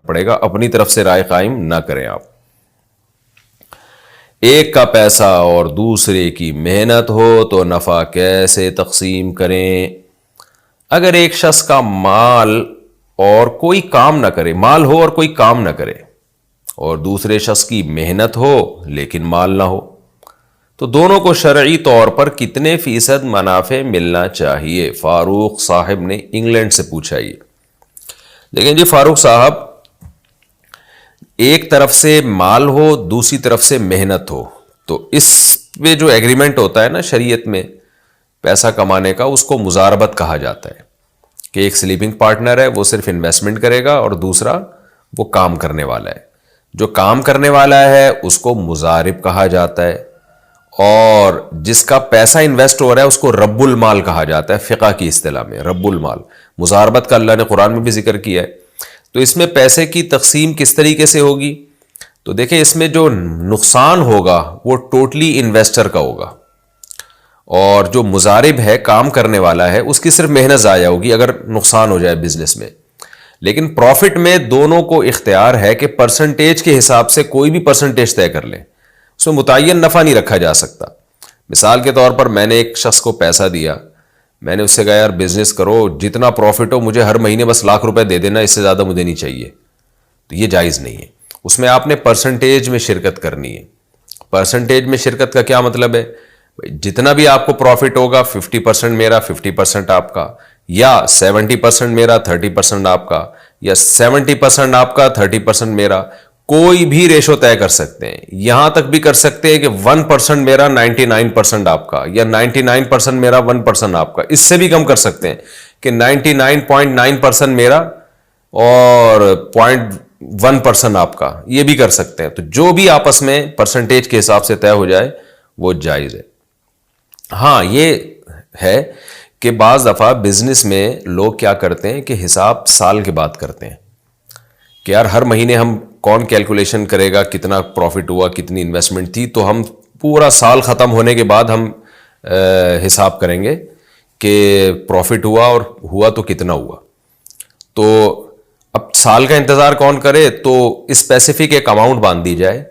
پڑے گا, اپنی طرف سے رائے قائم نہ کریں آپ. ایک کا پیسہ اور دوسرے کی محنت ہو تو نفع کیسے تقسیم کریں؟ اگر ایک شخص کا مال اور کوئی کام نہ کرے, مال ہو اور کوئی کام نہ کرے, اور دوسرے شخص کی محنت ہو لیکن مال نہ ہو, تو دونوں کو شرعی طور پر کتنے فیصد منافع ملنا چاہیے؟ فاروق صاحب نے انگلینڈ سے پوچھا. یہ دیکھیں جی فاروق صاحب, ایک طرف سے مال ہو دوسری طرف سے محنت ہو, تو اس پہ جو ایگریمنٹ ہوتا ہے نا شریعت میں پیسہ کمانے کا, اس کو مزاربت کہا جاتا ہے کہ ایک سلیپنگ پارٹنر ہے وہ صرف انویسٹمنٹ کرے گا اور دوسرا وہ کام کرنے والا ہے. جو کام کرنے والا ہے اس کو مزارب کہا جاتا ہے, اور جس کا پیسہ انویسٹ ہو رہا ہے اس کو رب المال کہا جاتا ہے فقہ کی اصطلاح میں. رب المال مزاربت کا اللہ نے قرآن میں بھی ذکر کیا ہے. تو اس میں پیسے کی تقسیم کس طریقے سے ہوگی؟ تو دیکھیں اس میں جو نقصان ہوگا وہ ٹوٹلی انویسٹر کا ہوگا, اور جو مزارب ہے کام کرنے والا ہے اس کی صرف محنت ضائع ہوگی اگر نقصان ہو جائے بزنس میں. لیکن پروفٹ میں دونوں کو اختیار ہے کہ پرسنٹیج کے حساب سے کوئی بھی پرسنٹیج طے کر لیں, اس میں متعین نفع نہیں رکھا جا سکتا. مثال کے طور پر میں نے ایک شخص کو پیسہ دیا, میں نے اس سے کہا یار بزنس کرو, جتنا پروفٹ ہو مجھے ہر مہینے بس ₹1,00,000 دے دینا, اس سے زیادہ مجھے نہیں چاہیے. تو یہ جائز نہیں ہے. اس میں آپ نے پرسنٹیج میں شرکت کرنی ہے. پرسنٹیج میں شرکت کا کیا مطلب ہے؟ جتنا بھی آپ کو پروفٹ ہوگا 50% میرا 50% آپ کا, یا 70% میرا 30% آپ کا, یا 70% آپ کا 30% میرا, کوئی بھی ریشو طے کر سکتے ہیں. یہاں تک بھی کر سکتے ہیں کہ 1% میرا 99% آپ کا, یا 99% میرا 1% آپ کا. اس سے بھی کم کر سکتے ہیں کہ 99.9% میرا اور 0.1% آپ کا, یہ بھی کر سکتے ہیں. تو جو بھی آپس میں پرسنٹیج کے حساب سے طے ہو جائے وہ جائز ہے. ہاں یہ ہے کہ بعض دفعہ بزنس میں لوگ کیا کرتے ہیں کہ حساب سال کے بعد کرتے ہیں کہ یار ہر مہینے ہم کون کیلکولیشن کرے گا کتنا پروفٹ ہوا, کتنی انویسٹمنٹ تھی, تو ہم پورا سال ختم ہونے کے بعد ہم حساب کریں گے کہ پروفٹ ہوا اور ہوا تو کتنا ہوا. تو اب سال کا انتظار کون کرے؟ تو اسپیسیفک ایک اماؤنٹ باندھ دی جائے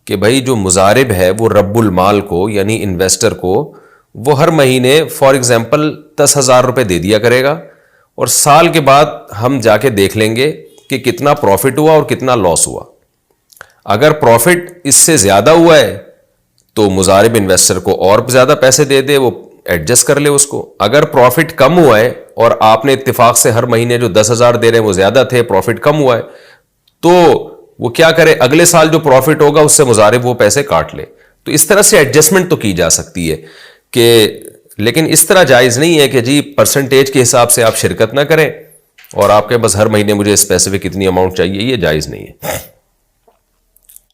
کہ بھائی جو مزارب ہے وہ رب المال کو یعنی انویسٹر کو وہ ہر مہینے فار ایگزامپل ₹10,000 دے دیا کرے گا, اور سال کے بعد ہم جا کے دیکھ لیں گے کہ کتنا پروفٹ ہوا اور کتنا لاس ہوا. اگر پروفٹ اس سے زیادہ ہوا ہے تو مزارب انویسٹر کو اور زیادہ پیسے دے دے, وہ ایڈجسٹ کر لے اس کو. اگر پروفٹ کم ہوا ہے اور آپ نے اتفاق سے ہر مہینے جو 10,000 دے رہے ہیں وہ زیادہ تھے, پروفٹ کم ہوا ہے, تو وہ کیا کرے اگلے سال جو پروفٹ ہوگا اس سے مزارب وہ پیسے کاٹ لے. تو اس طرح سے ایڈجسٹمنٹ تو کی جا سکتی ہے کہ, لیکن اس طرح جائز نہیں ہے کہ جی پرسنٹیج کے حساب سے آپ شرکت نہ کریں اور آپ کے بس ہر مہینے مجھے اسپیسیفک اتنی اماؤنٹ چاہیے, یہ جائز نہیں ہے.